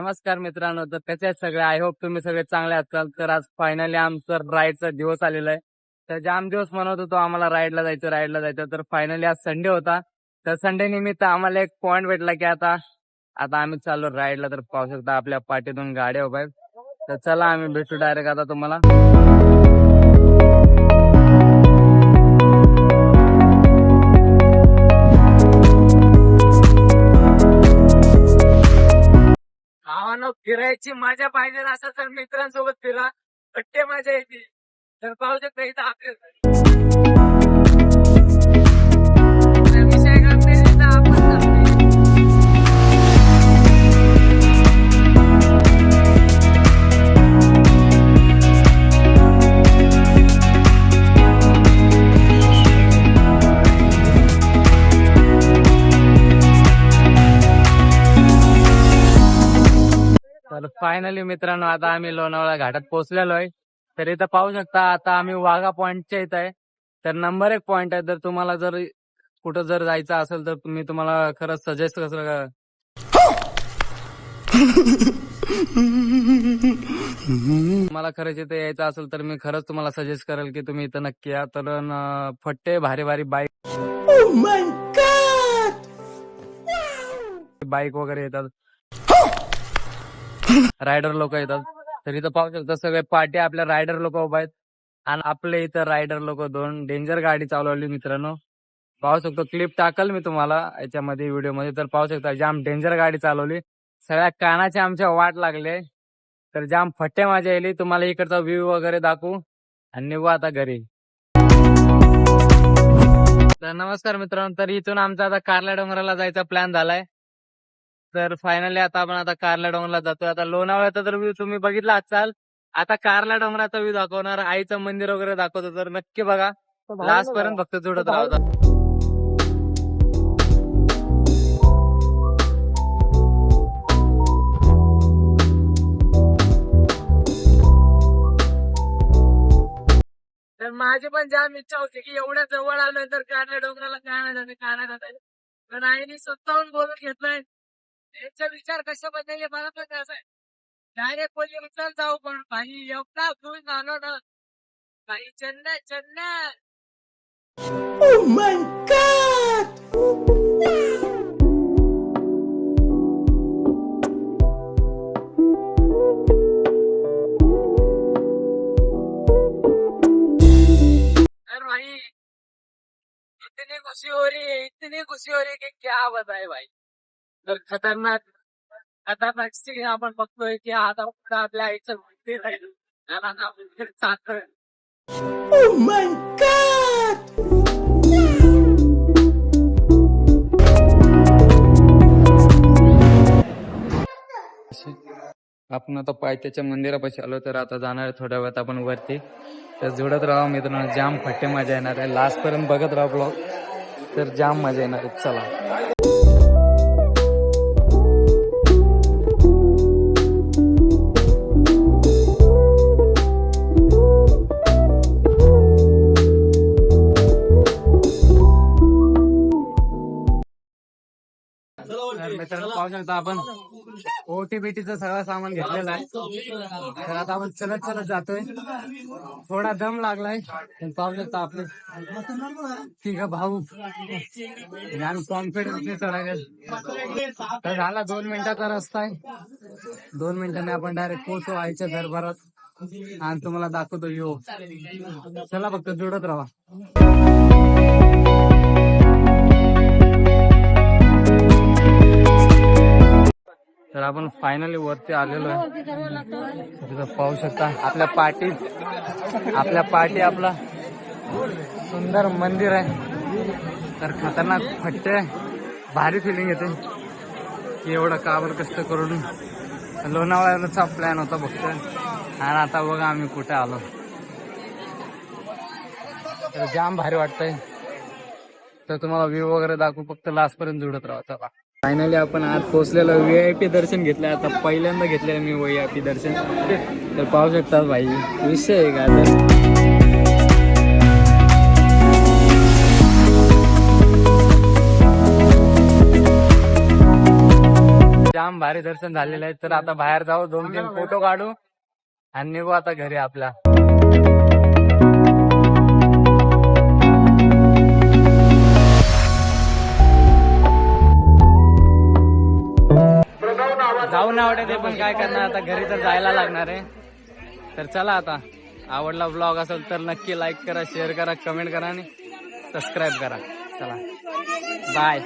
नमस्कार मित्रांनो, तर कसे आहेत सगळे? आय होप तुम्ही सगळे चांगले असाल. तर आज फायनली आमचा राईडचा दिवस आलेला आहे. तर जाम दिवस म्हणत होतो आम्हाला राईडला जायचं. तर फायनली आज संडे होता. तर संडे निमित्त आम्हाला एक पॉइंट भेटला की आता आता आम्ही चाललो राईडला. तर पाहू शकता आपल्या पाठीतून गाड्या उभ्या आहेत. तर चला आम्ही भेटू डायरेक्ट आता तुम्हाला. गावानं फिरायची मजा पाहिजे असेल तर मित्रांसोबत फिरा, पट्टे मजा येते. तर पाहू शकता इथं आपले विषय करते इथं आपण करते. तर फायनली मित्रांनो आता आम्ही लोणावळा घाटात पोहोचलेलो आहे. तर इथं पाहू शकता आता आम्ही वाघा पॉइंटच्या इथं आहे. तर नंबर 1 पॉइंट आहे. तर तुम्हाला जर कुठं जर जायचं असेल तर मी तुम्हाला खरंच सजेस्ट कसं तुम्हाला खरंच इथे यायचं असेल तर मी खरंच तुम्हाला सजेस्ट करेल की तुम्ही इथं नक्की या. तर फट्टे भारी भारी बाईक वगैरे येतात, रायडर लोक येतात. तर इथं पाहू शकता सगळे पार्टी आपल्या रायडर लोक उभा आहेत. आणि आपले इथं रायडर लोक 2 डेंजर गाडी चालवली मित्रांनो. पाहू शकतो, क्लिप टाकल मी तुम्हाला याच्यामध्ये व्हिडिओ मध्ये. तर पाहू शकता जाम डेंजर गाडी चालवली, सगळ्या कानाचे आमच्या वाट लागले. तर जाम फट्टे मजा येईल. तुम्हाला इकडचा व्ह्यू वगैरे दाखवू आणि निघू आता घरी. तर नमस्कार मित्रांनो, तर इथून आमचा आता कारल्या डोंगराला जायचा प्लॅन झालाय. तर फायनली आता आपण कारल्या डोंगराला जातोय. आता लोणावळ्याचा तर व्ह्यू तुम्ही बघितला असाल. आता कारल्या डोंगराचा व्ह्यू दाखवणार, आईचं मंदिर वगैरे दाखवतो. तर नक्की बघा, लास्ट पर्यंत फक्त जोडत राहता. तर माझी पण जाम इच्छा होती की एवढ्या जवळ आलोय तर कारल्या डोंगराला काय नाही जाते. पण आईने स्वतःहून बोलून घेतलंय. याचा विचार कशा बदलले मला पण कसं आहे. डायरेक्ट बोलले विचार जाऊ, पण भाई एवढा घेऊन आलो ना भाई. जन्नत जन्नत. Oh my God! भाई इतनी खुशी हो रही है कि क्या बताए भाई. तर खतरनाक सीन आपण बघतोय की आता आपल्या आईचं मंदिर राहील. Oh my God! आपण आता पायथ्याच्या मंदिरापाशी आलो. तर आता जाणार थोड्या वेळात आपण वरती. तर जोडत राहा मित्रांनो, जाम फट्टे मजा येणार आहे. लास्ट पर्यंत बघत राहा ब्लॉग, तर जाम मजा येणार आहे. चला. मित्रांनो पाहू शकता आपण ओटीबीटीचं सगळं सामान घेतलेलं आहे. तर आता आपण चलत जातोय. थोडा दम लागलाय. पाहू शकता आपले ठीक आहे भाऊ, कॉन्फिडन्सने चढायला. तर झाला 2 मिनिटाचा रस्ता आहे. 2 मिनिटांनी आपण डायरेक्ट पोहोचू आईच्या दरबारात आणि तुम्हाला दाखवतो यो. चला फक्त जोडत राहा. तर आपण फायनली वरती आलेलो आहे. तिथं पाहू शकता आपल्या पाठी आपला सुंदर मंदिर आहे. तर खतरनाक फट्टे, भारी फिलिंग येते की एवढं काबर कष्ट करून लोणावळ्याचा प्लॅन होता फक्त, आणि आता बघा आम्ही कुठे आलो. तर जाम भारी वाटतंय. तर तुम्हाला व्ह्यू वगैरे दाखवू, फक्त लास्ट पर्यंत जोडत राहा. चला. फायनली आपण आज पोहोचलेलो. VIP दर्शन घेतलंय. आता पहिल्यांदा घेतलेलं मी VIP दर्शन. तर पाहू शकता भाई, विषय आहे का. तर जाम जाम भारी दर्शन झालेलं आहे. तर आता बाहेर जाऊ, 2-3 फोटो काढू आणि निघू आता घरी आपल्या. जाऊ ना आवडत आहे पण काय करणार आता, घरी तर जायला लागणार आहे. तर चला आता, आवडला ब्लॉग असेल तर नक्की लाईक करा, शेअर करा, कमेंट करा आणि सबस्क्राईब करा. चला बाय.